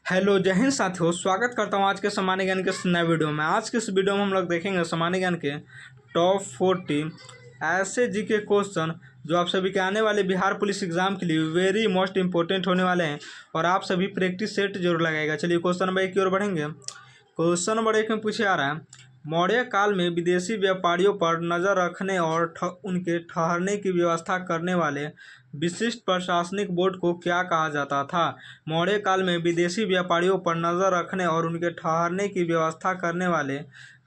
Hello जय हिंद साथियों, स्वागत करता हूँ आज के सामान्य ज्ञान के इस नए वीडियो में। आज के इस वीडियो में हम लोग देखेंगे सामान्य ज्ञान के टॉप 40 ऐसे जीके क्वेश्चन जो आप सभी के आने वाले बिहार पुलिस एग्जाम के लिए वेरी मोस्ट इंपॉर्टेंट होने वाले हैं और आप सभी प्रैक्टिस सेट जरूर लगाएगा। चलिए क्वेश्चन नंबर 1 की ओर बढ़ेंगे। क्वेश्चन नंबर 1 में पूछे आ रहा है, मौर्य काल में विदेशी व्यापारियों पर नज़र रखने और उनके ठहरने की व्यवस्था करने वाले विशिष्ट प्रशासनिक बोर्ड को क्या कहा जाता था। मौर्य काल में विदेशी व्यापारियों पर नज़र रखने और उनके ठहरने की व्यवस्था करने वाले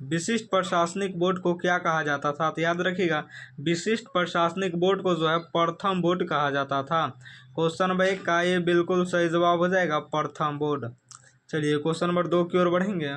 विशिष्ट प्रशासनिक बोर्ड को क्या कहा जाता था। तो याद रखिएगा, विशिष्ट प्रशासनिक बोर्ड को जो है प्रथम बोर्ड कहा जाता था। क्वेश्चन नंबर 1 का ये बिल्कुल सही जवाब हो जाएगा, प्रथम बोर्ड। चलिए क्वेश्चन नंबर 2 की ओर बढ़ेंगे।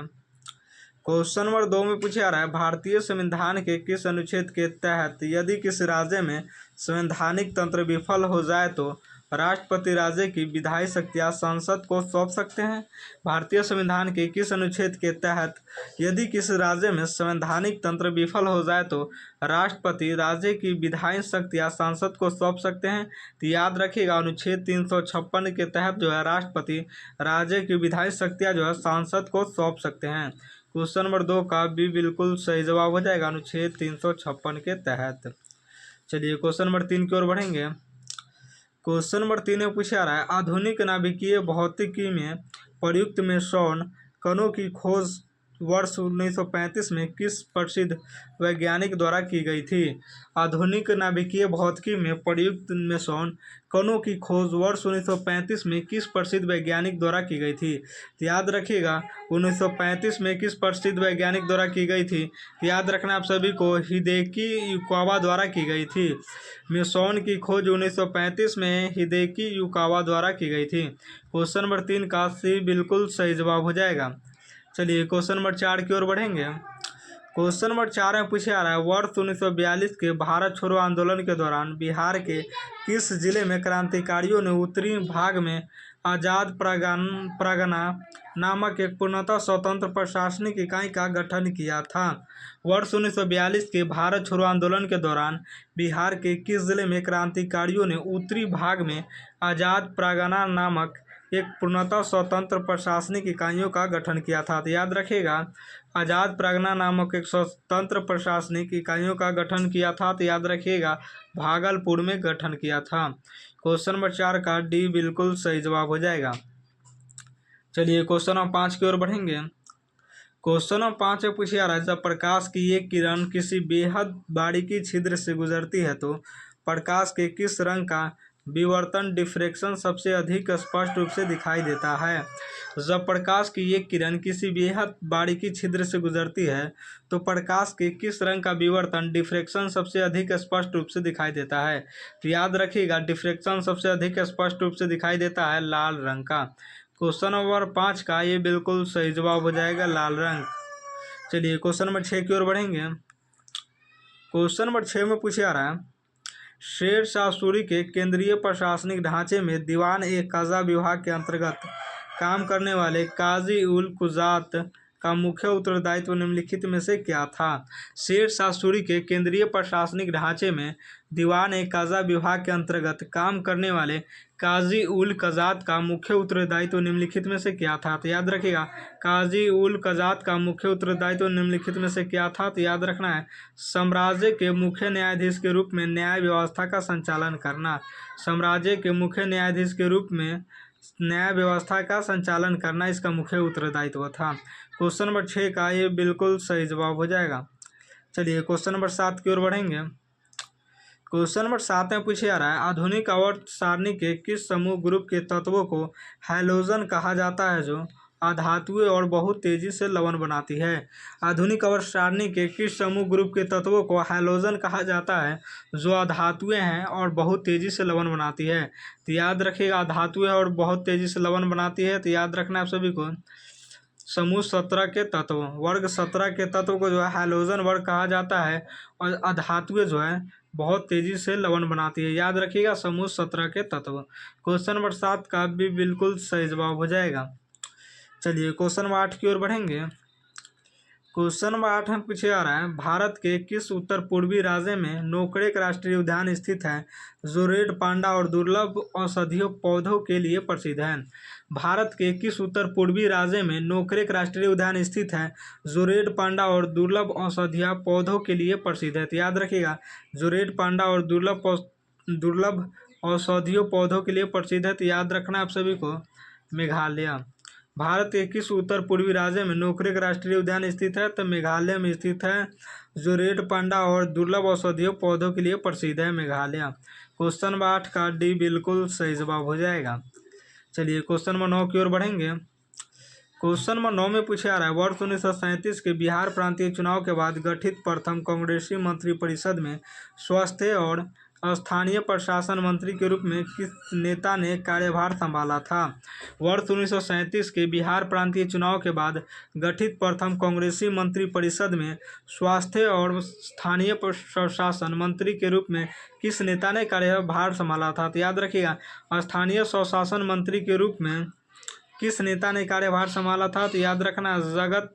क्वेश्चन नंबर 2 में पूछा जा रहा है, भारतीय संविधान के किस अनुच्छेद के तहत यदि किसी राज्य में संवैधानिक तंत्र विफल हो जाए तो राष्ट्रपति राज्य की विधायी शक्तियां संसद को सौंप सकते हैं। भारतीय संविधान के किस अनुच्छेद के तहत यदि किसी राज्य में संवैधानिक तंत्र विफल हो जाए तो राष्ट्रपति राज्य की विधायी शक्तियां संसद को सौंप सकते हैं। तो याद रखिएगा, अनुच्छेद 356 के तहत जो है राष्ट्रपति राज्य की विधायी शक्तियां जो है सांसद को सौंप सकते हैं। क्वेश्चन नंबर 2 का भी बिल्कुल सही जवाब हो जाएगा, अनुच्छेद 356 के तहत। चलिए क्वेश्चन नंबर 3 की ओर बढ़ेंगे। क्वेश्चन नंबर 3 में पूछा रहा है, आधुनिक नाभिकीय भौतिकी में प्रयुक्त मेसोन कणों की खोज वर्ष 1935 में किस प्रसिद्ध वैज्ञानिक द्वारा की गई थी। आधुनिक नाभिकीय भौतिकी में प्रयुक्त मेसोन कणों की खोज वर्ष 1935 में किस प्रसिद्ध वैज्ञानिक द्वारा की गई थी। तो याद रखिएगा, 1935 में किस प्रसिद्ध वैज्ञानिक द्वारा की गई थी। याद रखना आप सभी को, हिदेकी युकावा द्वारा की गई थी। मेसोन की खोज 1935 में हिदेकी युकावा द्वारा की गई थी। क्वेश्चन नंबर 3 का सी बिल्कुल सही जवाब हो जाएगा। चलिए क्वेश्चन नंबर 4 की ओर बढ़ेंगे। क्वेश्चन नंबर 4 में पूछा जा रहा है, वर्ष 1942 के भारत छोड़ो आंदोलन के दौरान बिहार के किस जिले में क्रांतिकारियों ने उत्तरी भाग में आज़ाद परगना नामक एक पूर्णतः स्वतंत्र प्रशासनिक इकाई का गठन किया था। वर्ष 1942 के भारत छोड़ो आंदोलन के दौरान बिहार के किस जिले में क्रांतिकारियों ने उत्तरी भाग में आज़ाद परगना नामक एक पूर्णतः स्वतंत्र प्रशासनिक इकाइयों का गठन किया था। तो याद रखिएगा, आज़ाद परगना नामक एक स्वतंत्र प्रशासनिक इकाइयों का गठन किया था। तो याद रखिएगा, भागलपुर में गठन किया था। क्वेश्चन नंबर 4 का डी बिल्कुल सही जवाब हो जाएगा। चलिए क्वेश्चन नंबर 5 की ओर बढ़ेंगे। क्वेश्चन नंबर 5 में पूछा जा रहा है, जब प्रकाश की एक किरण किसी बेहद बारीकी छिद्र से गुजरती है तो प्रकाश के किस रंग का विवर्तन डिफ्रैक्शन सबसे अधिक स्पष्ट रूप से दिखाई देता है। जब प्रकाश की एक किरण किसी बेहद बारीकी छिद्र से गुजरती है तो प्रकाश के किस रंग का विवर्तन डिफ्रैक्शन सबसे अधिक स्पष्ट रूप से दिखाई देता है। तो याद रखिएगा, डिफ्रैक्शन सबसे अधिक स्पष्ट रूप से दिखाई देता है लाल रंग का। क्वेश्चन नंबर 5 का ये बिल्कुल सही जवाब हो जाएगा, लाल रंग। चलिए क्वेश्चन नंबर 6 की ओर बढ़ेंगे। क्वेश्चन नंबर 6 में पूछा जा रहा है, शेर शाह सूरी के केंद्रीय प्रशासनिक ढांचे में दीवान ए कज़ा विभाग के अंतर्गत काम करने वाले काजी उल कुजात का मुख्य उत्तरदायित्व निम्नलिखित में से क्या था। शेर शाह सूरी के केंद्रीय प्रशासनिक ढांचे में दीवान ए कज़ा विभाग के अंतर्गत काम करने वाले काजी उल कज़ात का मुख्य उत्तरदायित्व निम्नलिखित में से क्या था। तो याद रखिएगा, काजी उल कज़ात का मुख्य उत्तरदायित्व निम्नलिखित में से क्या था। तो याद रखना है, साम्राज्य के मुख्य न्यायाधीश के रूप में न्याय व्यवस्था का संचालन करना। साम्राज्य के मुख्य न्यायाधीश के रूप में न्याय व्यवस्था का संचालन करना इसका मुख्य उत्तरदायित्व था। क्वेश्चन नंबर 6 का ये बिल्कुल सही जवाब हो जाएगा। चलिए क्वेश्चन नंबर 7 की ओर बढ़ेंगे। क्वेश्चन नंबर 7 में पूछा जा रहा है, आधुनिक आवर्त सारणी के किस समूह ग्रुप के तत्वों को हैलोजन कहा जाता है जो अधातुएं और बहुत तेजी से लवण बनाती है। आधुनिक आवर्त सारणी के किस समूह ग्रुप के तत्वों को हैलोजन कहा जाता है जो अधातुएं हैं और बहुत तेजी से लवण बनाती है। तो याद रखिएगा, अधातुएं और बहुत तेजी से लवण बनाती है। तो याद रखना आप सभी को, समूह 17 के तत्व, वर्ग 17 के तत्व को जो है हैलोजन वर्ग कहा जाता है और अधातुएं जो है बहुत तेजी से लवण बनाती है। याद रखिएगा, समूह 17 के तत्व। क्वेश्चन नंबर 7 का भी बिल्कुल सही जवाब हो जाएगा। चलिए क्वेश्चन नंबर 8 की ओर बढ़ेंगे। क्वेश्चन नंबर 8 में पूछे जा रहा है, भारत के किस उत्तर पूर्वी राज्य में नोकरेक राष्ट्रीय उद्यान स्थित है जो रेड पांडा और दुर्लभ औषधीय पौधों के लिए प्रसिद्ध है। भारत के किस उत्तर पूर्वी राज्य में नोकरेक राष्ट्रीय उद्यान स्थित है जो रेड पांडा और दुर्लभ औषधीय पौधों के लिए प्रसिद्ध है। तो याद रखिएगा, जो रेड पांडा और दुर्लभ औषधीय पौधों के लिए प्रसिद्ध है, तो याद रखना आप सभी को मेघालय। भारत के किस उत्तर पूर्वी राज्य में नोकरेक राष्ट्रीय उद्यान स्थित है, तो मेघालय में स्थित है, जो रेड पांडा और दुर्लभ औषधीय पौधों के लिए प्रसिद्ध है, मेघालय। क्वेश्चन नंबर 8 का डी बिल्कुल सही जवाब हो जाएगा। चलिए क्वेश्चन नंबर 9 की ओर बढ़ेंगे। क्वेश्चन नंबर 9 में पूछा जा रहा है, वर्ष 1937 के बिहार प्रांतीय चुनाव के बाद गठित प्रथम कांग्रेसी मंत्रिपरिषद में स्वास्थ्य और स्थानीय प्रशासन मंत्री के रूप में किस नेता ने कार्यभार संभाला था। वर्ष 1937 के बिहार प्रांतीय चुनाव के बाद गठित प्रथम कांग्रेसी मंत्रिपरिषद में स्वास्थ्य और स्थानीय प्रशासन मंत्री के रूप में किस नेता ने कार्यभार संभाला था। तो याद रखिएगा, स्थानीय स्वशासन मंत्री के रूप में किस नेता ने कार्यभार संभाला था। तो याद रखना, जगत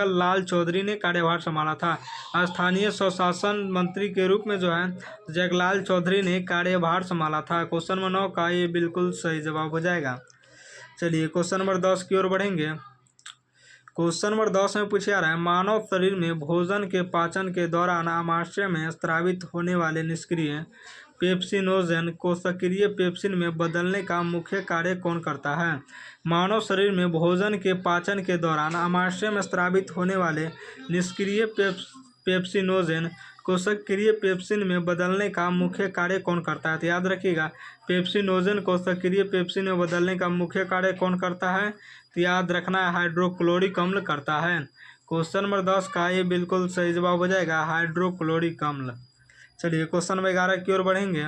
लाल चौधरी ने कार्यभार संभाला था। स्थानीय स्वशासन मंत्री के रूप में जो है जगलाल चौधरी ने कार्यभार संभाला था। क्वेश्चन नंबर 9 का ये बिल्कुल सही जवाब हो जाएगा। चलिए क्वेश्चन नंबर 10 की ओर बढ़ेंगे। क्वेश्चन नंबर 10 में पूछा जा रहा है, मानव शरीर में भोजन के पाचन के दौरान आमाशय में स्रावित होने वाले निष्क्रिय पेप्सिनोजेन को सक्रिय पेप्सिन में बदलने का मुख्य कार्य कौन करता है। मानव शरीर में भोजन के पाचन के दौरान आमाशय में स्रावित होने वाले निष्क्रिय पेप्सिनोजेन को सक्रिय पेप्सिन में बदलने का मुख्य कार्य कौन करता है। तो याद रखिएगा, पेप्सिनोजेन को सक्रिय पेप्सिन में बदलने का मुख्य कार्य कौन करता है। तो याद रखना, हाइड्रोक्लोरिक अम्ल करता है। क्वेश्चन नंबर 10 का ये बिल्कुल सही जवाब हो जाएगा, हाइड्रोक्लोरिक अम्ल। चलिए क्वेश्चन नंबर 11 की ओर बढ़ेंगे।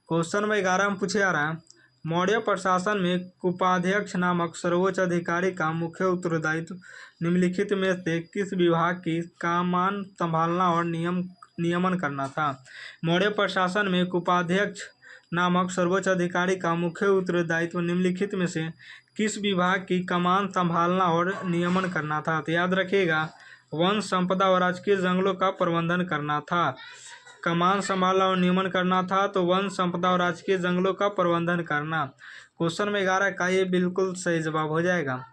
क्वेश्चन नंबर 11 में पूछा जा रहा है, मौर्य प्रशासन में उपाध्यक्ष नामक सर्वोच्च अधिकारी का मुख्य उत्तरदायित्व निम्नलिखित में से किस विभाग की कमान संभालना और नियमन करना था। मौर्य प्रशासन में उपाध्यक्ष नामक सर्वोच्च अधिकारी का मुख्य उत्तरदायित्व निम्नलिखित में से किस विभाग की कमान संभालना और नियमन करना था। तो याद रखिएगा, वन संपदा और राजकीय जंगलों का प्रबंधन करना था। कमान संभालना और नियमन करना था, तो वन संपदा और राजकीय जंगलों का प्रबंधन करना। क्वेश्चन नंबर 11 का ये बिल्कुल सही जवाब हो जाएगा।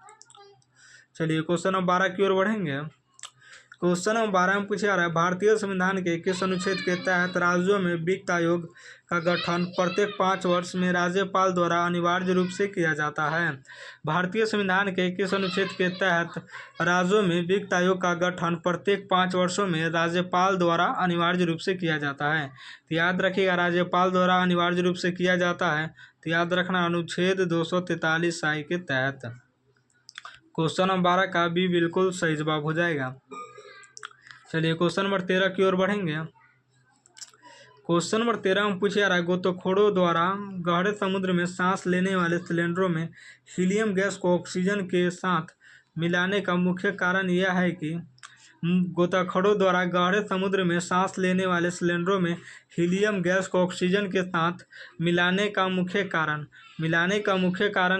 चलिए क्वेश्चन नंबर 12 की ओर बढ़ेंगे। क्वेश्चन नंबर 12 में पूछा जा रहा है, भारतीय संविधान के किस अनुच्छेद के तहत राज्यों में वित्त आयोग का गठन प्रत्येक 5 वर्ष में राज्यपाल द्वारा अनिवार्य रूप से किया जाता है। भारतीय संविधान के किस अनुच्छेद के तहत राज्यों में वित्त आयोग का गठन प्रत्येक 5 वर्षों में राज्यपाल द्वारा अनिवार्य रूप से किया जाता है। तो याद रखिएगा, राज्यपाल द्वारा अनिवार्य रूप से किया जाता है। तो याद रखना, अनुच्छेद 243 के तहत। क्वेश्चन नंबर 12 का भी बिल्कुल सही जवाब हो जाएगा। चलिए क्वेश्चन नंबर 13 की ओर बढ़ेंगे। क्वेश्चन नंबर 13 में पूछा जा रहा है, गोताखोरों द्वारा गहरे समुद्र में सांस लेने वाले सिलेंडरों में हीलियम गैस को ऑक्सीजन के साथ मिलाने का मुख्य कारण यह है कि गोताखोरों द्वारा गहरे समुद्र में सांस लेने वाले सिलेंडरों में हीलियम गैस को ऑक्सीजन के साथ मिलाने का मुख्य कारण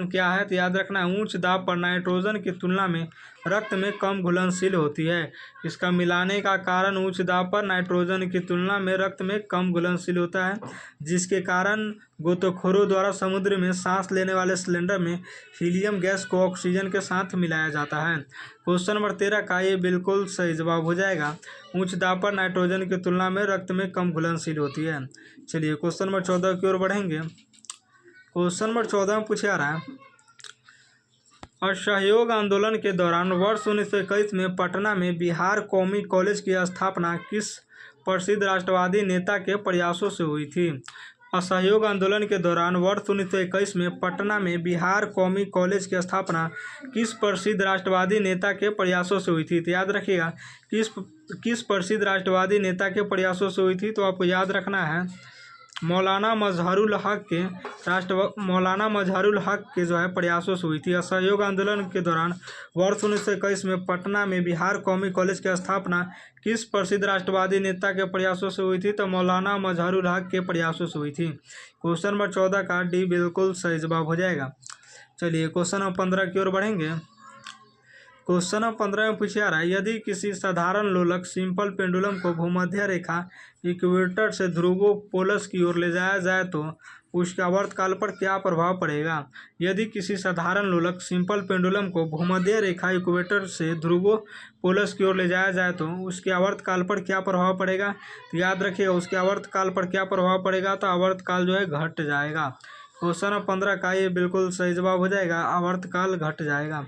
क्या है। तो याद रखना, उच्च दाब पर नाइट्रोजन की तुलना में रक्त में कम घुलनशील होती है। इसका मिलाने का कारण उच्च दाब पर नाइट्रोजन की तुलना में रक्त में कम घुलनशील होता है, जिसके कारण गोताखोरों द्वारा समुद्र में सांस लेने वाले सिलेंडर में हीलियम गैस को ऑक्सीजन के साथ मिलाया जाता है। क्वेश्चन नंबर 13 का ये बिल्कुल सही जवाब हो जाएगा, उच्च दाब पर नाइट्रोजन की तुलना में रक्त में कम घुलनशील होती है। चलिए क्वेश्चन नंबर 14 की ओर बढ़ेंगे। क्वेश्चन नंबर 14 में पूछा जा रहा है, असहयोग आंदोलन के दौरान वर्ष 1921 में पटना में बिहार कौमी कॉलेज की स्थापना किस प्रसिद्ध राष्ट्रवादी नेता के प्रयासों से हुई थी। असहयोग आंदोलन के दौरान वर्ष 1921 में पटना में बिहार कौमी कॉलेज की स्थापना किस प्रसिद्ध राष्ट्रवादी नेता के प्रयासों से हुई थी। तो याद रखिएगा, किस प्रसिद्ध राष्ट्रवादी नेता के प्रयासों से हुई थी। तो आपको याद रखना है, मौलाना मजहरुल हक के जो है प्रयासों से हुई थी। असहयोग आंदोलन के दौरान वर्ष 1921 में पटना में बिहार कौमी कॉलेज की स्थापना किस प्रसिद्ध राष्ट्रवादी नेता के प्रयासों से हुई थी। तो मौलाना मजहरुल हक के प्रयासों से हुई थी। क्वेश्चन नंबर 14 का डी बिल्कुल सही जवाब हो जाएगा। चलिए क्वेश्चन नंबर 15 की ओर बढ़ेंगे। क्वेश्चन नंबर 15 में पूछा रहा है, यदि किसी साधारण लोलक सिंपल पेंडुलम को भूमध्य रेखा इक्वेटर से ध्रुवों पोलस की ओर ले जाया जाए तो उसके आवर्तकाल पर क्या प्रभाव पड़ेगा। यदि किसी साधारण लोलक सिंपल पेंडुलम को भूमध्य रेखा इक्वेटर से ध्रुवों पोलस की ओर ले जाया जाए तो उसके आवर्तकाल पर क्या प्रभाव पड़ेगा। तो याद रखिएगा उसके आवर्तकाल पर क्या प्रभाव पड़ेगा, तो आवर्तकाल जो है घट जाएगा। क्वेश्चन नंबर 15 का ये बिल्कुल सही जवाब हो जाएगा, आवर्तकाल घट जाएगा।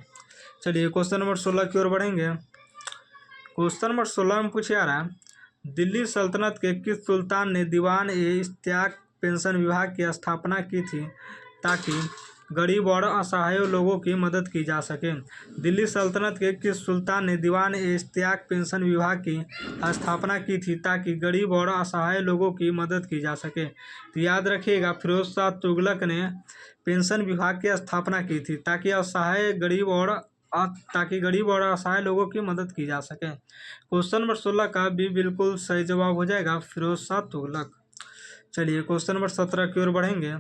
चलिए क्वेश्चन नंबर 16 की ओर बढ़ेंगे। क्वेश्चन नंबर 16 में पूछा जा रहा है, दिल्ली सल्तनत के किस सुल्तान ने दीवान ए इश्तियाक पेंशन विभाग की स्थापना की थी ताकि गरीब और असहाय लोगों की मदद की जा सके। दिल्ली सल्तनत के किस सुल्तान ने दीवान ए इश्तियाक पेंशन विभाग की स्थापना की थी ताकि गरीब और असहाय लोगों की मदद की जा सके। तो याद रखिएगा फिरोज शाह तुगलक ने पेंशन विभाग की स्थापना की थी ताकि गरीब और असहाय लोगों की मदद की जा सके। क्वेश्चन नंबर 16 का भी बिल्कुल सही जवाब हो जाएगा, फिरोज शाह तुगलक। चलिए क्वेश्चन नंबर 17 की ओर बढ़ेंगे।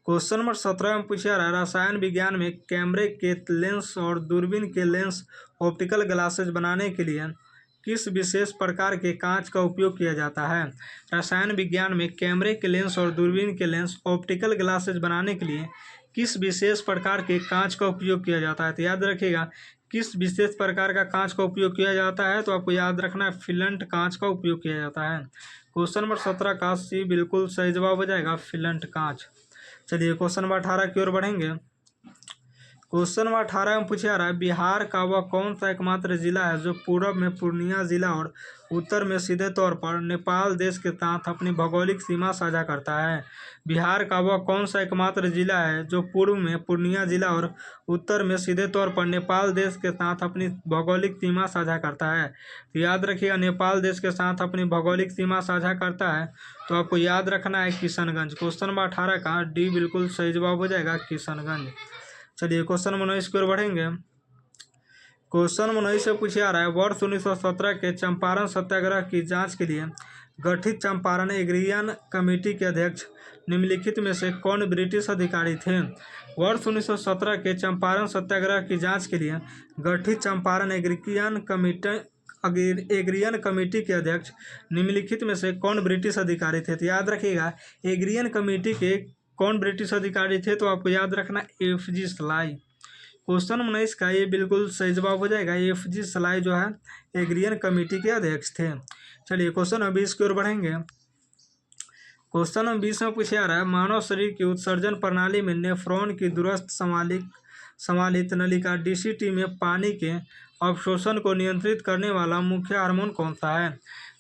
क्वेश्चन नंबर 17 में पूछा रहा है, रसायन विज्ञान में कैमरे के लेंस और दूरबीन के लेंस ऑप्टिकल ग्लासेज बनाने के लिए किस विशेष प्रकार के कांच का उपयोग किया जाता है। रसायन विज्ञान में कैमरे के लेंस और दूरबीन के लेंस ऑप्टिकल ग्लासेज बनाने के लिए किस विशेष प्रकार के कांच का उपयोग किया जाता है। तो याद रखिएगा किस विशेष प्रकार का कांच का उपयोग किया जाता है, तो आपको याद रखना है फिलेंट कांच का उपयोग किया जाता है। क्वेश्चन नंबर 17 का सी बिल्कुल सही जवाब हो जाएगा, फिलेंट कांच। चलिए क्वेश्चन नंबर 18 की ओर बढ़ेंगे। क्वेश्चन नंबर 18 में पूछा जा रहा है, बिहार का वह कौन सा एकमात्र जिला है जो पूर्व में पूर्णिया जिला और उत्तर में सीधे तौर पर नेपाल देश के साथ अपनी भौगोलिक सीमा साझा करता है। बिहार का वह कौन सा एकमात्र जिला है जो पूर्व में पूर्णिया जिला और उत्तर में सीधे तौर पर नेपाल देश के साथ अपनी भौगोलिक सीमा साझा करता है। तो याद रखिएगा नेपाल देश के साथ अपनी भौगोलिक सीमा साझा करता है, तो आपको याद रखना है किशनगंज। क्वेश्चन नंबर 18 का डी बिल्कुल सही जवाब हो जाएगा, किशनगंज। चलिए क्वेश्चन नंबर 19 की ओर बढ़ेंगे। क्वेश्चन नंबर 19 से पूछा जा रहा है, वर्ष 1917 के चंपारण सत्याग्रह की जांच के लिए गठित चंपारण एग्रीगेशन कमेटी के अध्यक्ष निम्नलिखित में से कौन ब्रिटिश अधिकारी थे। वर्ष 1917 के चंपारण सत्याग्रह की जांच के लिए गठित चंपारण एग्रीगेशन कमेटी के अध्यक्ष निम्नलिखित में से कौन ब्रिटिश अधिकारी थे। तो याद रखिएगा एग्रीगेशन कमेटी के कौन ब्रिटिश अधिकारी थे, तो आपको याद रखना FG सलाई। क्वेश्चन 19 का ये बिल्कुल सही जवाब हो जाएगा, FG सलाई जो है एग्रीगेशन कमेटी के अध्यक्ष थे। चलिए क्वेश्चन नंबर 20 की ओर बढ़ेंगे। क्वेश्चन नंबर 20 में पूछा जा रहा है, मानव शरीर की उत्सर्जन प्रणाली में नेफ्रॉन की दूरस्थ समालित नलिका DCT में पानी के अवशोषण को नियंत्रित करने वाला मुख्य हार्मोन कौन सा है।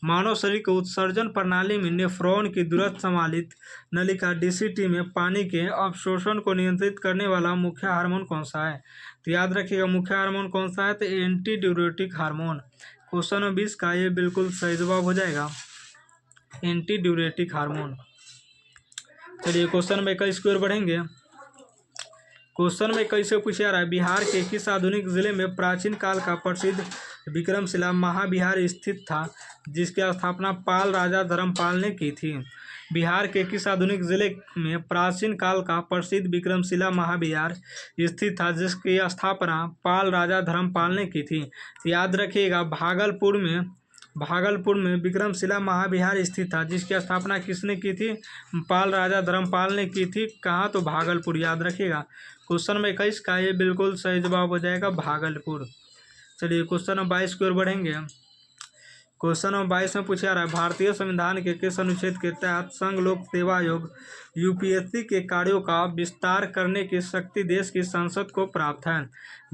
मानव शरीर के उत्सर्जन प्रणाली में नेफ्रॉन की दूरस्थ समालित नलिका DCT में पानी के अवशोषण को नियंत्रित करने वाला मुख्य हार्मोन कौन सा है। तो याद रखिएगा मुख्य हार्मोन कौन सा है, तो anti diuretic hormone. Question number 20 का ये बिल्कुल सही जवाब हो जाएगा, एंटी ड्यूरेटिक हार्मोन। चलिए क्वेश्चन नंबर 21 की ओर बढ़ेंगे। क्वेश्चन नंबर 21 से पूछा जा रहा है, बिहार के किस आधुनिक जिले में प्राचीन काल का प्रसिद्ध विक्रमशिला महाविहार स्थित था जिसकी स्थापना पाल राजा धर्मपाल ने की थी। बिहार के किस आधुनिक जिले में प्राचीन काल का प्रसिद्ध विक्रमशिला महाविहार स्थित था जिसकी स्थापना पाल राजा धर्मपाल ने की थी। तो याद रखिएगा भागलपुर में विक्रमशिला महाविहार स्थित था जिसकी स्थापना किसने की थी, पाल राजा धर्मपाल ने की थी। कहाँ, तो भागलपुर। याद रखिएगा क्वेश्चन नंबर 21 का ये बिल्कुल सही जवाब हो जाएगा, भागलपुर। चलिए क्वेश्चन नंबर 22 की ओर बढ़ेंगे। क्वेश्चन नंबर 22 में पूछा जा रहा है, भारतीय संविधान के किस अनुच्छेद के तहत संघ लोक सेवा आयोग UPSC के कार्यों का विस्तार करने की शक्ति देश की संसद को प्राप्त है।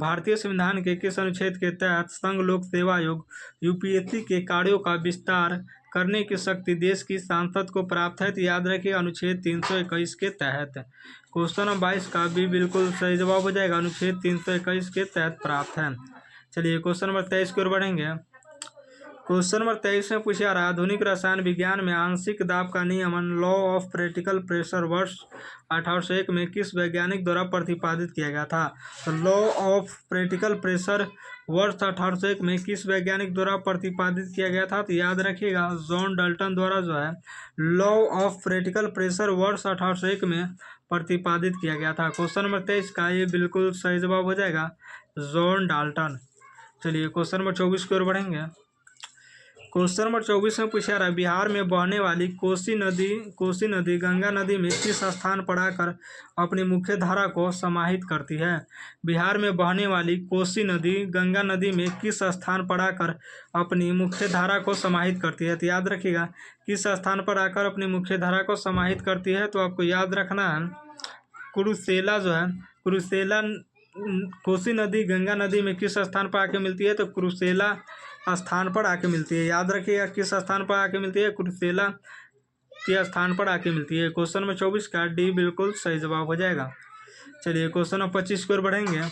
भारतीय संविधान के किस अनुच्छेद के तहत संघ लोक सेवा आयोग UPSC के कार्यों का विस्तार करने की शक्ति देश की सांसद को प्राप्त है। तो याद रखिए अनुच्छेद 321 के तहत। क्वेश्चन नंबर 22 का भी बिल्कुल सही जवाब हो जाएगा, अनुच्छेद 321 के तहत प्राप्त है। चलिए क्वेश्चन नंबर 23 की ओर बढ़ेंगे। क्वेश्चन नंबर 23 में पूछा जा रहा है, आधुनिक रसायन विज्ञान में आंशिक दाब का नियमन लॉ ऑफ प्रैक्टिकल प्रेशर वर्ष 1801 में किस वैज्ञानिक द्वारा प्रतिपादित किया गया था। तो लॉ ऑफ प्रैक्टिकल प्रेशर वर्ष 1801 में किस वैज्ञानिक द्वारा प्रतिपादित किया गया था। तो याद रखिएगा जॉन डाल्टन द्वारा जो है लॉ ऑफ प्रैक्टिकल प्रेशर वर्ष 1801 में प्रतिपादित किया गया था। क्वेश्चन नंबर 23 का ये बिल्कुल सही जवाब हो जाएगा, जॉन डाल्टन। चलिए क्वेश्चन नंबर 24 की ओर बढ़ेंगे। क्वेश्चन नंबर 24 में पूछा रहा है, बिहार में बहने वाली कोसी नदी गंगा नदी में किस स्थान पर आकर अपनी मुख्य धारा को समाहित करती है। बिहार में बहने वाली कोसी नदी गंगा नदी में किस स्थान पर आकर अपनी मुख्य धारा को समाहित करती है। तो याद रखिएगा, किस स्थान पर आकर अपनी मुख्य धारा को समाहित करती है, तो आपको याद रखना है कुरुसेला जो है, कुरुसेला कोसी नदी गंगा नदी में किस स्थान पर आके मिलती है, तो कुरुसेला स्थान पर आके मिलती है। याद रखिएगा किस स्थान पर आके मिलती है, कुरुसेला के स्थान पर आके मिलती है। क्वेश्चन नंबर 24 का डी बिल्कुल सही जवाब हो जाएगा। चलिए क्वेश्चन नंबर 25 की ओर बढ़ेंगे।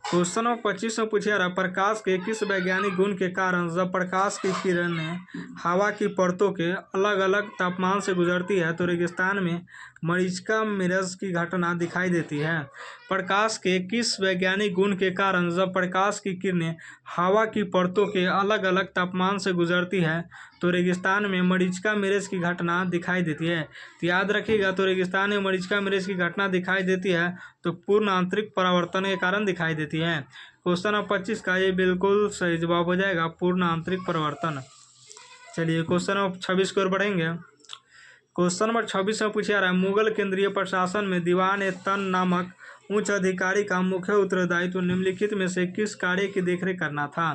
क्वेश्चन नंबर 25 में पूछा रहा, प्रकाश के किस वैज्ञानिक गुण के कारण जब प्रकाश की किरणें हवा की परतों के अलग अलग तापमान से गुजरती है तो रेगिस्तान में मरीचिका मिरज की घटना दिखाई देती है। प्रकाश के किस वैज्ञानिक गुण के कारण जब प्रकाश की किरणें हवा की परतों के अलग अलग तापमान से गुजरती है तो रेगिस्तान में मरीचिका मिरज की घटना दिखाई देती है। तो याद रखिएगा, तो रेगिस्तान में मरीचिका मिरज की घटना दिखाई देती है तो पूर्ण आंतरिक परावर्तन के कारण दिखाई देती है। क्वेश्चन नंबर 25 का ये बिल्कुल सही जवाब हो जाएगा, पूर्ण आंतरिक परिवर्तन। चलिए क्वेश्चन नंबर 26 की ओर बढ़ेंगे। क्वेश्चन नंबर 26 में पूछा रहा है, मुगल केंद्रीय प्रशासन में दीवान-ए-तन नामक उच्च अधिकारी का मुख्य उत्तरदायित्व निम्नलिखित में से किस कार्य की देखरेख करना था।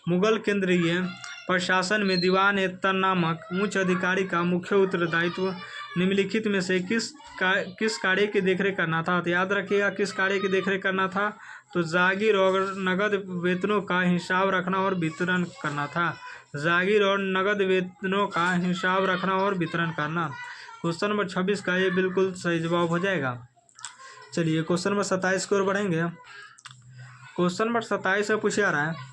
मुगल केंद्रीय प्रशासन में दीवान-ए-तन नामक उच्च अधिकारी का मुख्य उत्तरदायित्व निम्नलिखित में से किस कार्य की देखरेख करना था। तो याद रखिएगा किस कार्य की देखरेख करना था, तो जागीर और नगद वेतनों का हिसाब रखना और वितरण करना था। जागीर और नगद वेतनों का हिसाब रखना और वितरण करना। क्वेश्चन नंबर 26 का ये बिल्कुल सही जवाब हो जाएगा। चलिए क्वेश्चन नंबर 27 की ओर बढ़ेंगे। क्वेश्चन नंबर 27 में पूछा रहा है,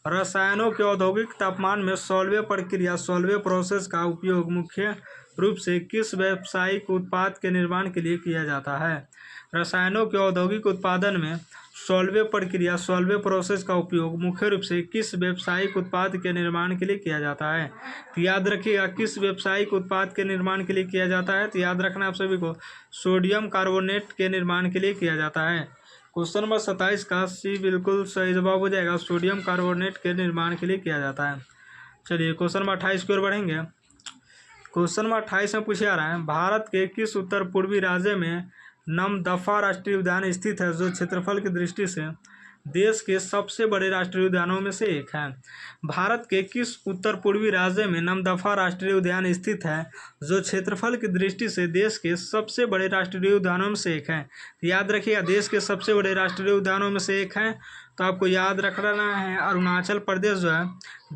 रसायनों के औद्योगिक तापमान में सॉल्वे प्रक्रिया सॉल्वे प्रोसेस का उपयोग मुख्य रूप से किस व्यावसायिक उत्पाद के निर्माण के लिए किया जाता है। रसायनों के औद्योगिक उत्पादन में सॉल्वे प्रक्रिया सॉल्वे प्रोसेस का उपयोग मुख्य रूप से किस व्यावसायिक उत्पाद के निर्माण के लिए किया जाता है। तो याद रखिएगा किस व्यावसायिक उत्पाद के निर्माण के लिए किया जाता है, तो याद रखना आप सभी को सोडियम कार्बोनेट के निर्माण के लिए किया जाता है। क्वेश्चन नंबर 27 का सी बिल्कुल सही जवाब हो जाएगा, सोडियम कार्बोनेट के निर्माण के लिए किया जाता है। चलिए क्वेश्चन नंबर 28 की ओर बढ़ेंगे। क्वेश्चन नंबर 28 में पूछा रहा है, भारत के किस उत्तर पूर्वी राज्य में नमदफा राष्ट्रीय उद्यान स्थित है जो क्षेत्रफल की दृष्टि से देश के सबसे बड़े राष्ट्रीय उद्यानों में से एक है। भारत के किस उत्तर पूर्वी राज्य में नमदफा राष्ट्रीय उद्यान स्थित है जो क्षेत्रफल की दृष्टि से देश के सबसे बड़े राष्ट्रीय उद्यानों में से एक है। याद रखिएगा देश के सबसे बड़े राष्ट्रीय उद्यानों में से एक है, तो आपको याद रखना है अरुणाचल प्रदेश जो है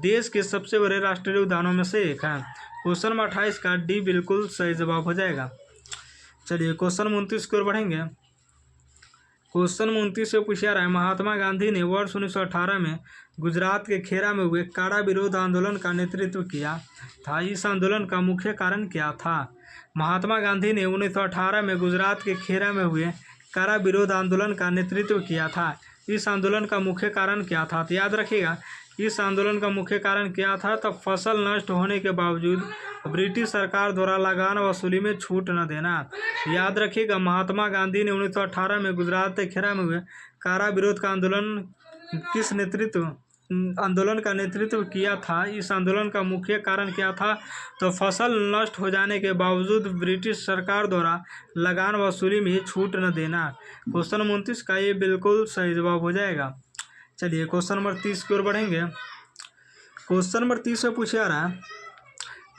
देश के सबसे बड़े राष्ट्रीय उद्यानों में से एक है। क्वेश्चन नंबर 28 का डी बिल्कुल सही जवाब हो जाएगा। चलिए क्वेश्चन 29 की ओर बढ़ेंगे। क्वेश्चन 29 से पूछा रहा है, महात्मा गांधी ने वर्ष 1918 में गुजरात के खेरा में हुए कारा विरोध आंदोलन का नेतृत्व किया था। इस आंदोलन का मुख्य कारण क्या था। महात्मा गांधी ने 1918 में गुजरात के खेरा में हुए कारा विरोध आंदोलन का नेतृत्व किया था। इस आंदोलन का मुख्य कारण क्या था। तो याद रखिएगा इस आंदोलन का मुख्य कारण क्या था, तब फसल नष्ट होने के बावजूद ब्रिटिश सरकार द्वारा लगान वसूली में छूट न देना। याद रखिएगा महात्मा गांधी ने 1918 में गुजरात के खेरा में हुए कारा विरोध का आंदोलन का नेतृत्व किया था। इस आंदोलन का मुख्य कारण क्या था, तो फसल नष्ट हो जाने के बावजूद ब्रिटिश सरकार द्वारा लगान वसूली में छूट न देना। क्वेश्चन 29 का ये बिल्कुल सही जवाब हो जाएगा। चलिए क्वेश्चन नंबर 30 की ओर बढ़ेंगे। क्वेश्चन नंबर 30 में पूछा रहा है,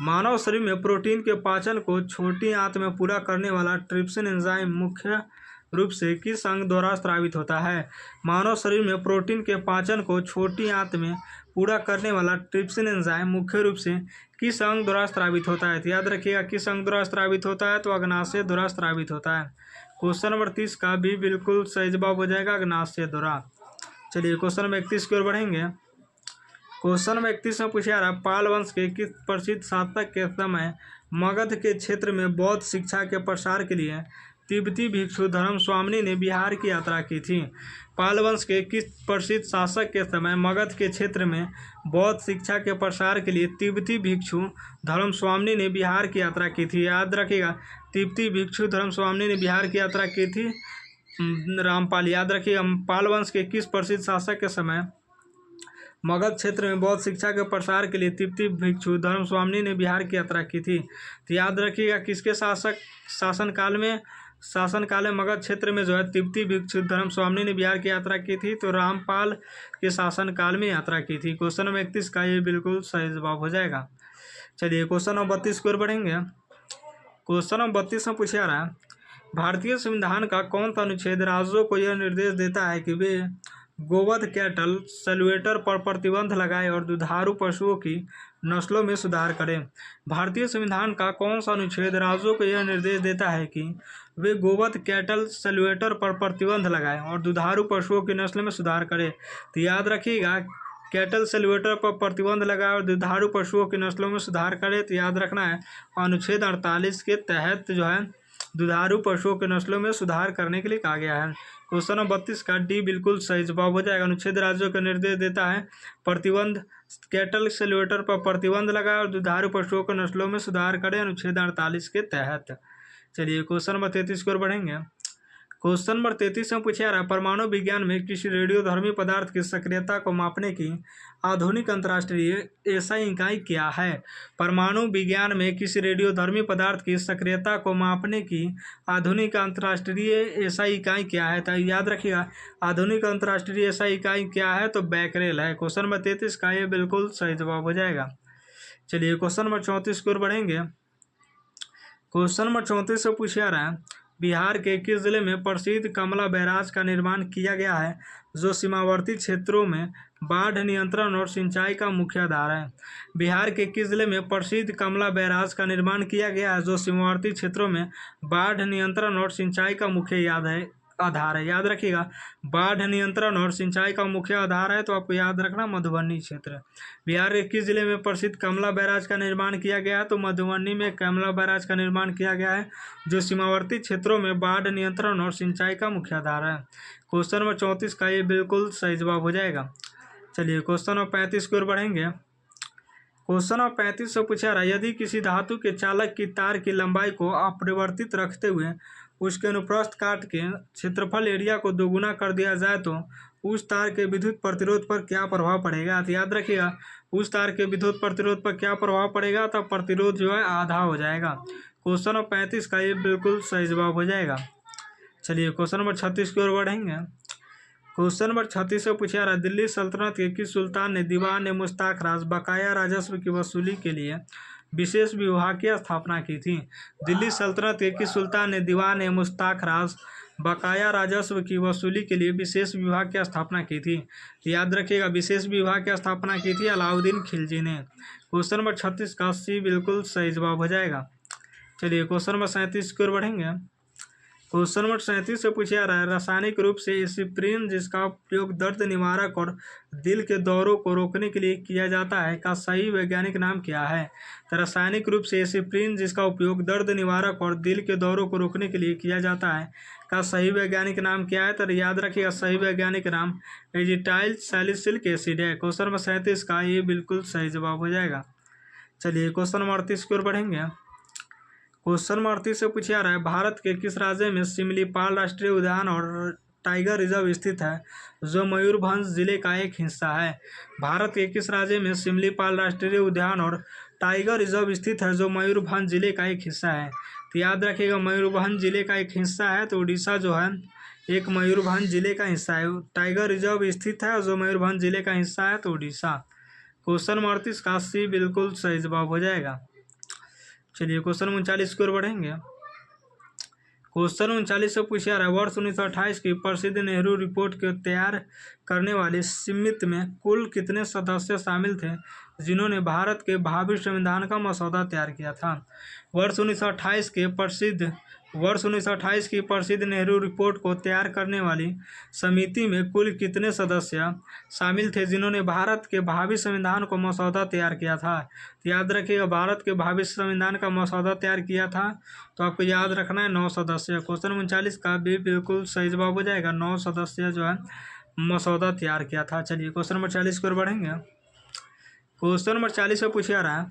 मानव शरीर में प्रोटीन के पाचन को छोटी आंत में पूरा करने वाला ट्रिप्सिन एंजाइम मुख्य रूप से किस अंग द्वारा स्रावित होता है। मानव शरीर में प्रोटीन के पाचन को छोटी आंत में पूरा करने वाला ट्रिप्सिन एंजाइम मुख्य रूप से किस अंग द्वारा स्रावित होता है। तो याद रखिएगा किस अंग द्वारा स्रावित होता है, तो अग्नाशय द्वारा स्रावित होता है। क्वेश्चन नंबर 30 का भी बिल्कुल सही जवाब हो जाएगा, अग्नाशय द्वारा। चलिए क्वेश्चन नंबर 31 की ओर बढ़ेंगे। क्वेश्चन नंबर 31 में पूछा रहा है, पाल वंश के किस प्रसिद्ध शासक के समय मगध के क्षेत्र में बौद्ध शिक्षा के प्रसार के लिए तिब्बती भिक्षु धर्म स्वामी ने बिहार की यात्रा की थी। पाल वंश के किस प्रसिद्ध शासक के समय मगध के क्षेत्र में बौद्ध शिक्षा के प्रसार के लिए तिब्बती भिक्षु धर्म स्वामी ने बिहार की यात्रा की थी। याद रखिएगा तिब्बती भिक्षु धर्म स्वामी ने बिहार की यात्रा की थी रामपाल। याद रखिएगा पाल वंश के किस प्रसिद्ध शासक के समय मगध क्षेत्र में बौद्ध शिक्षा के प्रसार के लिए तिब्बती भिक्षु धर्मस्वामी ने बिहार की यात्रा की थी। तो याद रखिएगा किसके शासनकाल में मगध क्षेत्र में जो है तिब्बती भिक्षु धर्मस्वामी ने बिहार की यात्रा की थी। तो रामपाल के शासनकाल में यात्रा की थी। क्वेश्चन नंबर 31 का ये बिल्कुल सही जवाब हो जाएगा। चलिए क्वेश्चन नंबर 32 की ओर बढ़ेंगे। क्वेश्चन नंबर 32 में पूछा रहा है भारतीय संविधान का कौन सा अनुच्छेद राज्यों को यह निर्देश देता है कि वे गोवध कैटल सल्वेटर पर प्रतिबंध लगाए और दुधारू पशुओं की नस्लों में सुधार करें। भारतीय संविधान का कौन सा अनुच्छेद राज्यों को यह निर्देश देता है कि वे गोवध कैटल सल्वेटर पर प्रतिबंध लगाएं और दुधारू पशुओं की नस्ल में सुधार करें। तो याद रखिएगा कैटल सल्वेटर पर प्रतिबंध लगाए और दुधारू पशुओं की नस्लों में सुधार करें। तो याद रखना है अनुच्छेद 48 के तहत जो है दुधारू पशुओं की नस्लों में सुधार करने के लिए कहा गया है। क्वेश्चन नंबर 32 का डी बिल्कुल सही जवाब हो जाएगा। अनुच्छेद राज्यों को निर्देश देता है प्रतिबंध कैटल सल्वेटर पर प्रतिबंध लगाए और दुधारू पशुओं की नस्लों में सुधार करें अनुच्छेद 48 के तहत। चलिए क्वेश्चन नंबर 33 की ओर बढ़ेंगे। क्वेश्चन नंबर 33 में पूछा रहा है परमाणु विज्ञान में किसी रेडियोधर्मी पदार्थ की सक्रियता को मापने की आधुनिक अंतर्राष्ट्रीय एसआई इकाई क्या है। परमाणु विज्ञान में किसी रेडियोधर्मी पदार्थ की सक्रियता को मापने की आधुनिक अंतर्राष्ट्रीय एसआई इकाई क्या है। तो याद रखिएगा आधुनिक अंतर्राष्ट्रीय एसआई इकाई क्या है तो बैकरेल है। क्वेश्चन नंबर 33 का ये बिल्कुल सही जवाब हो जाएगा। चलिए क्वेश्चन नंबर 34 की ओर बढ़ेंगे। क्वेश्चन नंबर 34 से पूछा रहा है बिहार के किस जिले में प्रसिद्ध कमला बैराज का निर्माण किया गया है जो सीमावर्ती क्षेत्रों में बाढ़ नियंत्रण और सिंचाई का मुख्य आधार है। बिहार के किस जिले में प्रसिद्ध कमला बैराज का निर्माण किया गया है जो सीमावर्ती क्षेत्रों में बाढ़ नियंत्रण और सिंचाई का मुख्य आधार है। याद रखिएगा बाढ़ नियंत्रण और सिंचाई का मुख्य आधार है तो आपको याद रखना मधुबनी क्षेत्र। बिहार के किस जिले में प्रसिद्ध कमला बैराज का निर्माण किया गया है तो मधुबनी में कमला बैराज का निर्माण किया गया है जो सीमावर्ती क्षेत्रों में बाढ़ नियंत्रण और सिंचाई का मुख्य आधार है। क्वेश्चन नंबर 34 का ये बिल्कुल सही जवाब हो जाएगा। चलिए क्वेश्चन नंबर 35 की ओर बढ़ेंगे। क्वेश्चन नंबर 35 से पूछा रहा यदि किसी धातु के चालक की तार की लंबाई को अपरिवर्तित रखते हुए उसके अनुप्रस्थ काट के क्षेत्रफल एरिया को दोगुना कर दिया जाए तो उस तार के विद्युत प्रतिरोध पर क्या प्रभाव पड़ेगा। तो याद रखिएगा उस तार के विद्युत प्रतिरोध पर क्या प्रभाव पड़ेगा तो प्रतिरोध जो है आधा हो जाएगा। क्वेश्चन नंबर 35 का ये बिल्कुल सही जवाब हो जाएगा। चलिए क्वेश्चन नंबर 36 की ओर बढ़ेंगे। क्वेश्चन नंबर 36 से पूछा रहा दिल्ली सल्तनत के किस सुल्तान ने दीवान मुश्ताक राज बकाया राजस्व की वसूली के लिए विशेष विभाग की स्थापना की थी। दिल्ली सल्तनत के किस सुल्तान ने दीवान मुश्ताक राज बकाया राजस्व की वसूली के लिए विशेष विभाग की स्थापना की थी। याद रखिएगा विशेष विभाग की स्थापना की थी अलाउद्दीन खिलजी ने। क्वेश्चन नंबर 36 का सी बिल्कुल सही जवाब हो जाएगा। चलिए क्वेश्चन नंबर 37 की ओर बढ़ेंगे। क्वेश्चन नंबर 37 से पूछा रहा है रासायनिक रूप से एस्पिरिन जिसका उपयोग दर्द निवारक और दिल के दौरों को रोकने के लिए किया जाता है का सही वैज्ञानिक नाम क्या है। तो रासायनिक रूप से एस्पिरिन जिसका उपयोग दर्द निवारक और दिल के दौरों को रोकने के लिए किया जाता है का सही वैज्ञानिक नाम क्या है। तो याद रखिएगा सही वैज्ञानिक नाम एजिटाइल सैलिसिलिक एसिड है। क्वेश्चन नंबर 37 का ये बिल्कुल सही जवाब हो जाएगा। चलिए क्वेश्चन नंबर 38 की ओर बढ़ेंगे। क्वेश्चन नंबर 38 से पूछा रहा है भारत के किस राज्य में सिमलीपाल राष्ट्रीय उद्यान और टाइगर रिजर्व स्थित है जो मयूरभंज जिले का एक हिस्सा है। भारत के किस राज्य में सिमलीपाल राष्ट्रीय उद्यान और टाइगर रिजर्व स्थित है जो मयूरभंज जिले का एक हिस्सा है। तो याद रखिएगा मयूरभंज जिले का एक हिस्सा है तो उड़ीसा जो है एक मयूरभंज जिले का हिस्सा है। टाइगर रिजर्व स्थित है जो मयूरभंज जिले का हिस्सा है तो उड़ीसा। क्वेश्चन नंबर 38 का सी बिल्कुल सही जवाब हो जाएगा। चलिए क्वेश्चन 39 की ओर बढ़ेंगे। क्वेश्चन 39 से पूछा रहा है वर्ष 1928 की प्रसिद्ध नेहरू रिपोर्ट को तैयार करने वाली समिति में कुल कितने सदस्य शामिल थे जिन्होंने भारत के भावी संविधान का मसौदा तैयार किया था। वर्ष 1928 की प्रसिद्ध नेहरू रिपोर्ट को तैयार करने वाली समिति में कुल कितने सदस्य शामिल थे जिन्होंने भारत के भावी संविधान को मसौदा तैयार किया था। तो याद रखिएगा भारत के भावी संविधान का मसौदा तैयार किया था तो आपको याद रखना है 9 सदस्य। क्वेश्चन 39 का भी बिल्कुल सही जवाब हो जाएगा। 9 सदस्य जो है मसौदा तैयार किया था। चलिए क्वेश्चन नंबर 40 की ओर बढ़ेंगे। क्वेश्चन नंबर 40 से पूछा रहा है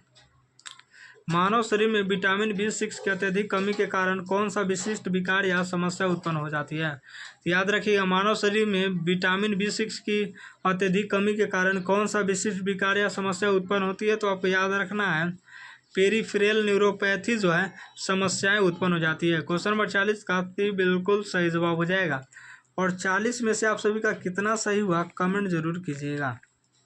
मानव शरीर में विटामिन B6 की अत्यधिक कमी के कारण कौन सा विशिष्ट विकार या समस्या उत्पन्न हो जाती है? तो याद रखिएगा, मानव शरीर में विटामिन B6 की अत्यधिक कमी के कारण कौन सा विशिष्ट विकार या समस्या उत्पन्न होती है? तो आपको याद रखना है, पेरिफेरल न्यूरोपैथी जो है समस्याएं उत्पन्न हो जाती है। क्वेश्चन नंबर 40 का बिल्कुल सही जवाब हो जाएगा। और 40 में से आप सभी का कितना सही हुआ कमेंट जरूर कीजिएगा।